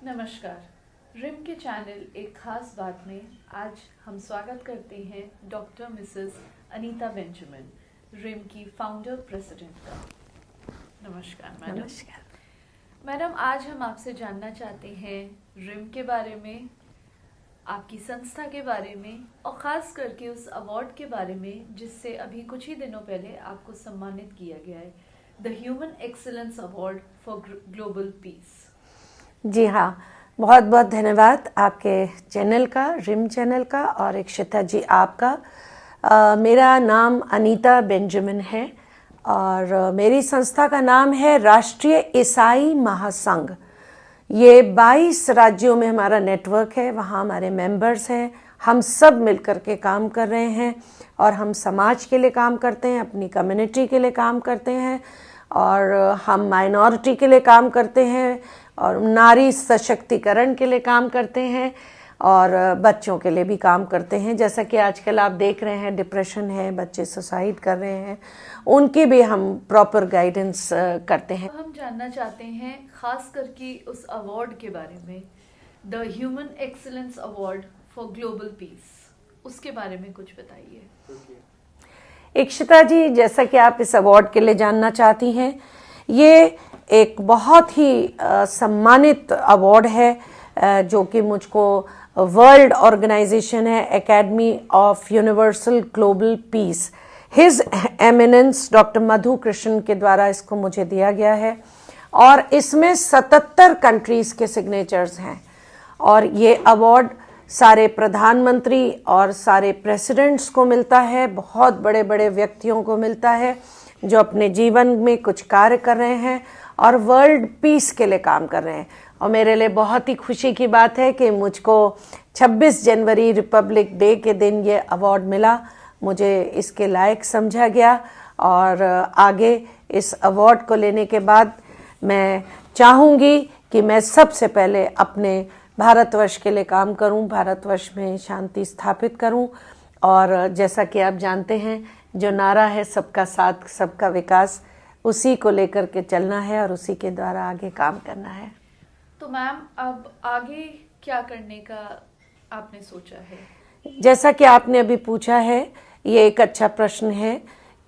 नमस्कार। रिम के चैनल एक खास बात में आज हम स्वागत करते हैं डॉक्टर मिसेस अनीता बेंजामिन, रिम की फाउंडर प्रेसिडेंट का। नमस्कार मैडम। नमस्कार मैडम, आज हम आपसे जानना चाहते हैं रिम के बारे में, आपकी संस्था के बारे में और ख़ास करके उस अवार्ड के बारे में जिससे अभी कुछ ही दिनों पहले आपको सम्मानित किया गया है, the human excellence award for global peace. जी हाँ, बहुत बहुत धन्यवाद आपके चैनल का, रिम चैनल का, और इक्षिता जी आपका। मेरा नाम अनीता बेंजामिन है और मेरी संस्था का नाम है राष्ट्रीय ईसाई महासंघ। ये 22 राज्यों में हमारा नेटवर्क है, वहाँ हमारे मेंबर्स हैं। हम सब मिलकर के काम कर रहे हैं और हम समाज के लिए काम करते हैं, अपनी कम्युनिटी के लिए काम करते हैं और हम माइनॉरिटी के लिए काम करते हैं और नारी सशक्तिकरण के लिए काम करते हैं और बच्चों के लिए भी काम करते हैं। जैसा कि आजकल आप देख रहे हैं, डिप्रेशन है, बच्चे सुसाइड कर रहे हैं, उनकी भी हम प्रॉपर गाइडेंस करते हैं। हम जानना चाहते हैं खास करके उस अवार्ड के बारे में, the human excellence award for global piece, उसके बारे में कुछ बताइए। इक्षिता जी, जैसा कि आप इस अवार्ड के लिए जानना चाहती हैं, ये एक बहुत ही सम्मानित अवार्ड है जो कि मुझको वर्ल्ड ऑर्गेनाइजेशन है, academy of universal global peace, his eminence doctor Madhu Krishna के द्वारा इसको मुझे दिया गया है और इसमें 77 कंट्रीज के सिग्नेचर्स हैं और ये अवार्ड सारे प्रधानमंत्री और सारे प्रेसिडेंट्स को मिलता है, बहुत बड़े बड़े व्यक्तियों को मिलता है जो अपने जीवन में कुछ कार्य कर रहे हैं और वर्ल्ड पीस के लिए काम कर रहे हैं। और मेरे लिए बहुत ही खुशी की बात है कि मुझको 26 जनवरी रिपब्लिक डे के दिन ये अवार्ड मिला, मुझे इसके लायक समझा गया और आगे इस अवार्ड को लेने के बाद मैं चाहूँगी कि मैं सबसे पहले अपने भारतवर्ष के लिए काम करूं, भारतवर्ष में शांति स्थापित करूं और जैसा कि आप जानते हैं, जो नारा है सबका साथ सबका विकास, उसी को लेकर के चलना है और उसी के द्वारा आगे काम करना है। तो मैम, अब आगे क्या करने का आपने सोचा है? जैसा कि आपने अभी पूछा है, ये एक अच्छा प्रश्न है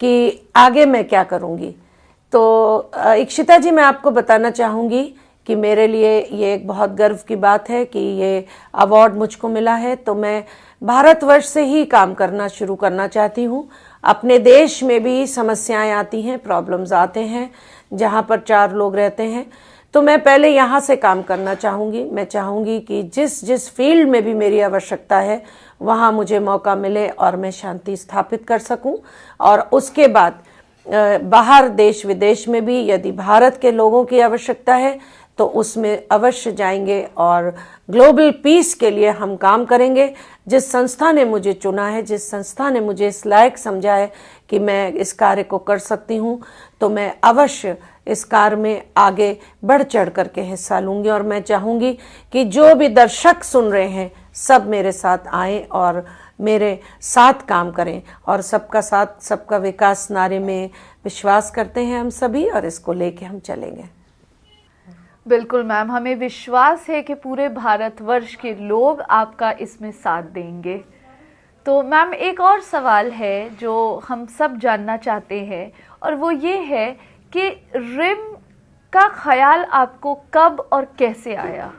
कि आगे मैं क्या करूंगी। तो इक्षिता जी, मैं आपको बताना चाहूँगी कि मेरे लिए ये एक बहुत गर्व की बात है कि ये अवार्ड मुझको मिला है। तो मैं भारतवर्ष से ही काम करना शुरू करना चाहती हूँ। अपने देश में भी समस्याएं आती हैं, प्रॉब्लम्स आते हैं, जहाँ पर 4 लोग रहते हैं, तो मैं पहले यहाँ से काम करना चाहूँगी। मैं चाहूँगी कि जिस जिस फील्ड में भी मेरी आवश्यकता है वहाँ मुझे मौका मिले और मैं शांति स्थापित कर सकूँ और उसके बाद बाहर देश विदेश में भी यदि भारत के लोगों की आवश्यकता है तो उसमें अवश्य जाएंगे और ग्लोबल पीस के लिए हम काम करेंगे। जिस संस्था ने मुझे चुना है, जिस संस्था ने मुझे इस लायक समझा है कि मैं इस कार्य को कर सकती हूँ, तो मैं अवश्य इस कार्य में आगे बढ़ चढ़ करके हिस्सा लूँगी और मैं चाहूँगी कि जो भी दर्शक सुन रहे हैं सब मेरे साथ आएं और मेरे साथ काम करें और सबका साथ सबका विकास नारे में विश्वास करते हैं हम सभी और इसको लेके हम चलेंगे। बिल्कुल मैम, हमें विश्वास है कि पूरे भारतवर्ष के लोग आपका इसमें साथ देंगे। तो मैम, एक और सवाल है जो हम सब जानना चाहते हैं और वो ये है कि रिम का ख्याल आपको कब और कैसे आया?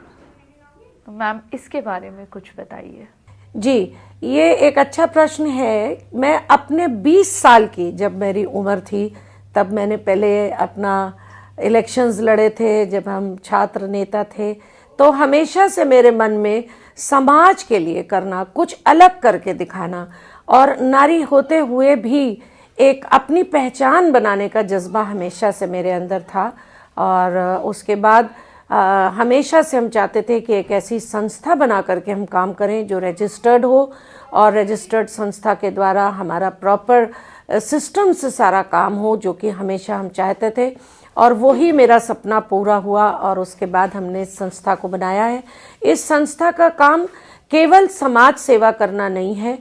तो मैम, इसके बारे में कुछ बताइए। जी, ये एक अच्छा प्रश्न है। मैं अपने 20 साल की जब मेरी उम्र थी तब मैंने पहले अपना इलेक्शंस लड़े थे, जब हम छात्र नेता थे, तो हमेशा से मेरे मन में समाज के लिए करना, कुछ अलग करके दिखाना और नारी होते हुए भी एक अपनी पहचान बनाने का जज्बा हमेशा से मेरे अंदर था। और उसके बाद हमेशा से हम चाहते थे कि एक ऐसी संस्था बना करके हम काम करें जो रजिस्टर्ड हो और रजिस्टर्ड संस्था के द्वारा हमारा प्रॉपर सिस्टम से सारा काम हो, जो कि हमेशा हम चाहते थे और वही मेरा सपना पूरा हुआ और उसके बाद हमने इस संस्था को बनाया है। इस संस्था का काम केवल समाज सेवा करना नहीं है,